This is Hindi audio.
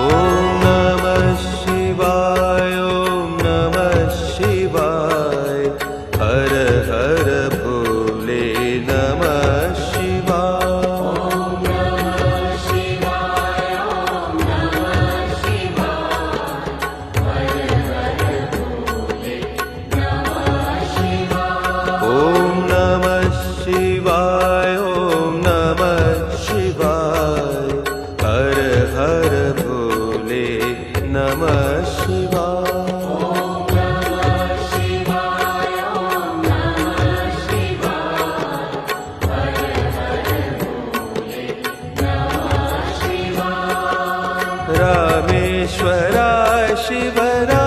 ॐ नमः शिवाय ॐ नमः शिवाय हर हर भोले नमः शिवाय ॐ नमः शिवाय ॐ नमः शिवाय हर हर भोले नमः शिवाय रामेश्वराय शिवराय